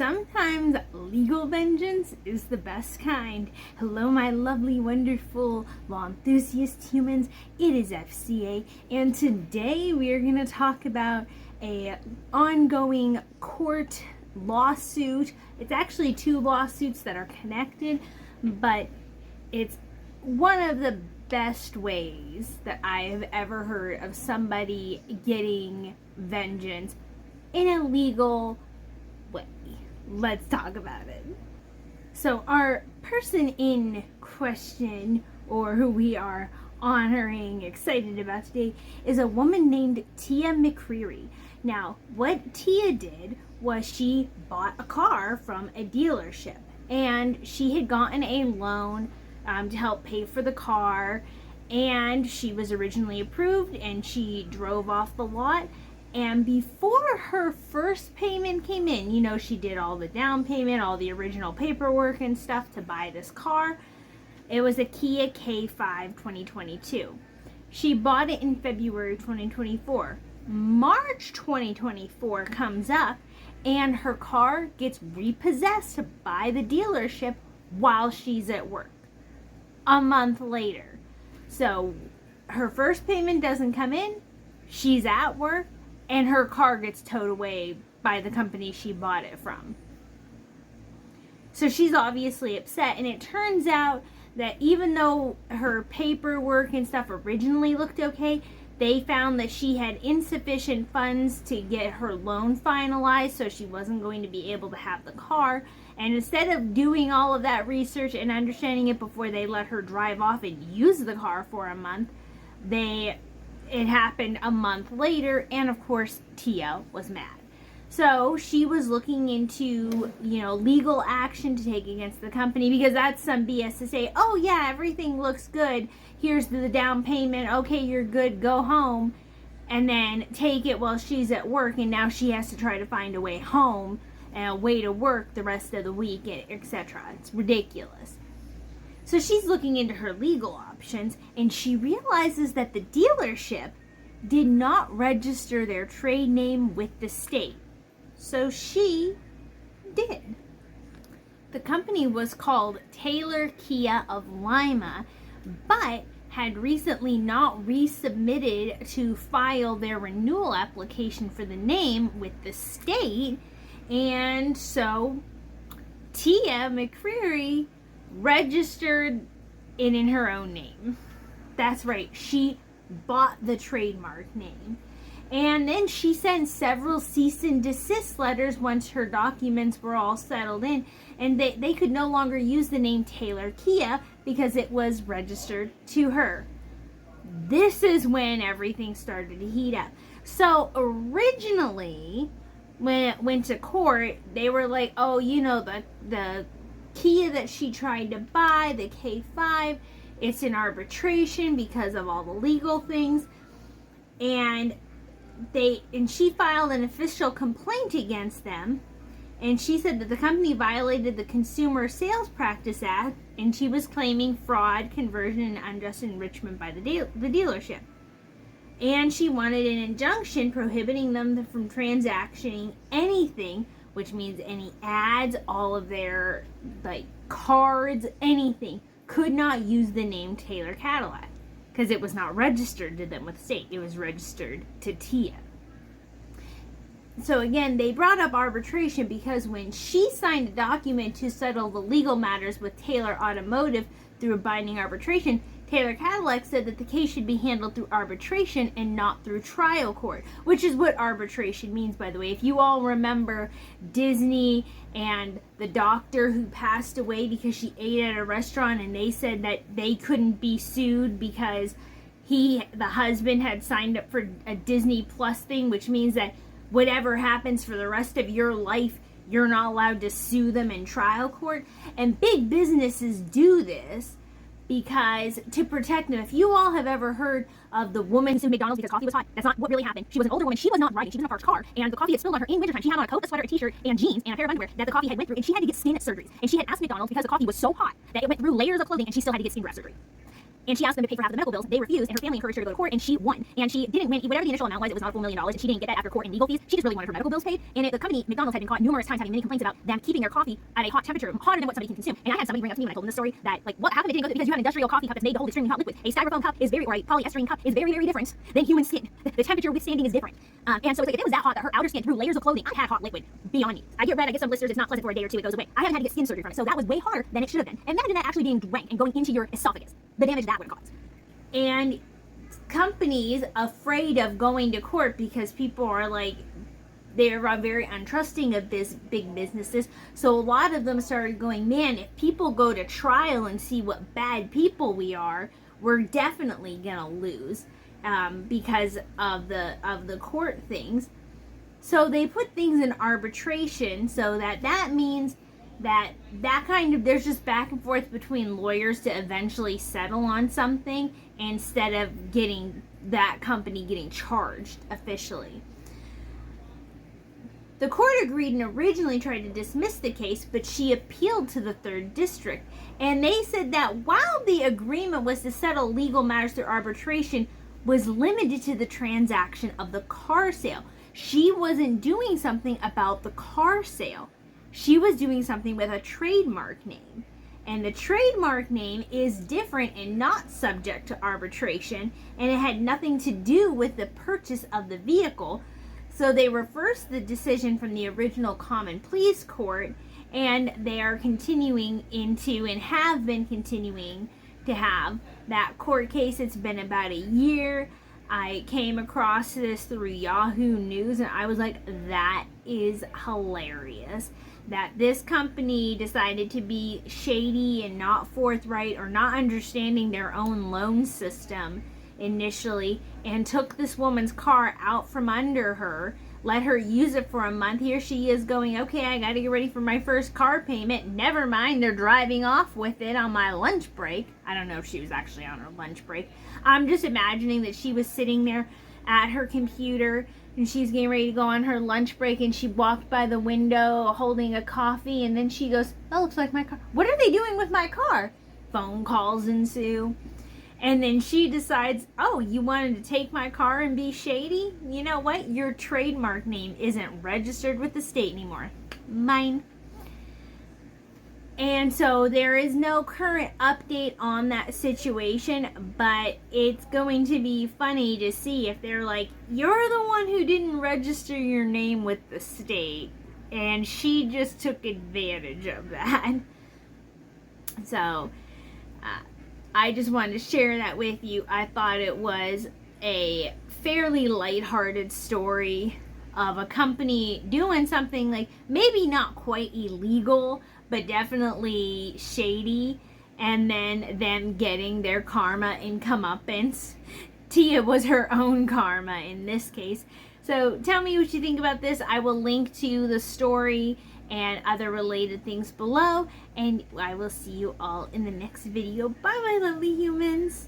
sometimes legal vengeance is the best kind. Hello, my lovely, wonderful law enthusiast humans. It is FCA, and today we are going to talk about a ongoing court lawsuit. It's actually two lawsuits that are connected, but it's one of the best ways that I have ever heard of somebody getting vengeance in a legal way. Let's talk about it. So our person in question, or who we are honoring, excited about today, is a woman named Tiah McCreary. Now, what Tiah did was she bought a car from a dealership, and she had gotten a loan to help pay for the car, and she was originally approved, and she drove off the lot. And before her first payment came in, you know, she did all the down payment, all the original paperwork and stuff to buy this car. It was a Kia K5 2022. She bought it in February 2024. March 2024 comes up and her car gets repossessed by the dealership while she's at work. A month later. So her first payment doesn't come in, she's at work, and her car gets towed away by the company she bought it from. So she's obviously upset, and it turns out that even though her paperwork and stuff originally looked okay, they found that she had insufficient funds to get her loan finalized, so she wasn't going to be able to have the car. And instead of doing all of that research and understanding it before they let her drive off and use the car for a month, it happened a month later, and of course Tiah was mad. So she was looking into, legal action to take against the company, because that's some BS to say, oh yeah, everything looks good, here's the down payment, okay, you're good, go home, and then take it while she's at work, and now she has to try to find a way home and a way to work the rest of the week, etc. It's ridiculous. So she's looking into her legal options, and she realizes that the dealership did not register their trade name with the state. So she did. The company was called Kia of Lima, but had recently not resubmitted to file their renewal application for the name with the state, and so Tiah McCreary registered it in her own name. That's right, she bought the trademark name. And then she sent several cease and desist letters once her documents were all settled in, and they could no longer use the name Kia because it was registered to her. This is when everything started to heat up. So originally, when it went to court, they were like, oh, the Kia that she tried to buy, the K5, it's in arbitration because of all the legal things. And she filed an official complaint against them, and she said that the company violated the Consumer Sales Practice Act, and she was claiming fraud, conversion, and unjust enrichment by the dealership. And she wanted an injunction prohibiting them from transacting anything, which means any ads, all of their cards, anything, could not use the name Taylor Cadillac, because it was not registered to them with the state. It was registered to Tiah. So again, they brought up arbitration because when she signed a document to settle the legal matters with Taylor Automotive through a binding arbitration, Taylor Cadillac said that the case should be handled through arbitration and not through trial court, which is what arbitration means, by the way. If you all remember Disney and the doctor who passed away because she ate at a restaurant, and they said that they couldn't be sued because the husband had signed up for a Disney Plus thing, which means that whatever happens for the rest of your life, you're not allowed to sue them in trial court. And big businesses do this because to protect them. If you all have ever heard of the woman who sued McDonald's because coffee was hot, that's not what really happened. She was an older woman. She was not driving. She was in a parked car, and the coffee had spilled on her in wintertime. She had on a coat, a sweater, a t-shirt, and jeans, and a pair of underwear that the coffee had went through, and she had to get skin surgeries. And she had asked McDonald's because the coffee was so hot that it went through layers of clothing, and she still had to get skin graft surgery. and she asked them to pay for half of the medical bills. They refused, and her family encouraged her to go to court, and she won. And she didn't win, whatever the initial amount was, it was not a full $1 million, and she didn't get that after court and legal fees. She just really wanted her medical bills paid. And the company, McDonald's, had been caught numerous times having many complaints about them keeping their coffee at a hot temperature, hotter than what somebody can consume. And I had somebody bring up to me when I told them this story that, like, what happened? It didn't go because you have an industrial coffee cup that's made to hold extremely hot liquid. A styrofoam cup is very, or a polyester cup is very, very different than human skin. The temperature withstanding is different. And so it's like, if it was that hot that her outer skin through layers of clothing, I had hot liquid beyond me. I get red, I get some blisters, it's not pleasant for a day or two, it goes away. I haven't had to get skin surgery from it, so that was way hotter than it should have been. Imagine that actually being drank and going into your esophagus. The damage that would have caused. And companies afraid of going to court because people are like, they're very untrusting of big businesses. So a lot of them started going, man, if people go to trial and see what bad people we are, we're definitely gonna lose because of the court things. So they put things in arbitration, so that means that kind of, there's just back and forth between lawyers to eventually settle on something instead of getting that company getting charged officially. The court agreed and originally tried to dismiss the case, but she appealed to the 3rd District. And they said that while the agreement was to settle legal matters through arbitration, was limited to the transaction of the car sale. She wasn't doing something about the car sale. She was doing something with a trademark name. And the trademark name is different and not subject to arbitration, and it had nothing to do with the purchase of the vehicle. So they reversed the decision from the original Common Pleas Court, and they are continuing into, and have been continuing to have, that court case. It's been about a year. I came across this through Yahoo News, and I was like, that is hilarious. That this company decided to be shady and not forthright, or not understanding their own loan system initially, and took this woman's car out from under her, let her use it for a month. Here she is going, okay, I gotta get ready for my first car payment. Never mind, they're driving off with it on my lunch break. I don't know if she was actually on her lunch break. I'm just imagining that she was sitting there at her computer and she's getting ready to go on her lunch break, and she walked by the window holding a coffee, and then she goes, that looks like my car. What are they doing with my car? Phone calls ensue. And then she decides, oh, you wanted to take my car and be shady? You know what? Your trademark name isn't registered with the state anymore. Mine. And so there is no current update on that situation, but it's going to be funny to see if they're like, you're the one who didn't register your name with the state, and she just took advantage of that. So, I just wanted to share that with you. I thought it was a fairly lighthearted story of a company doing something like maybe not quite illegal, but definitely shady, and then them getting their karma and comeuppance. Tia was her own karma in this case. So tell me what you think about this. I will link to the story and other related things below, and I will see you all in the next video. Bye, my lovely humans.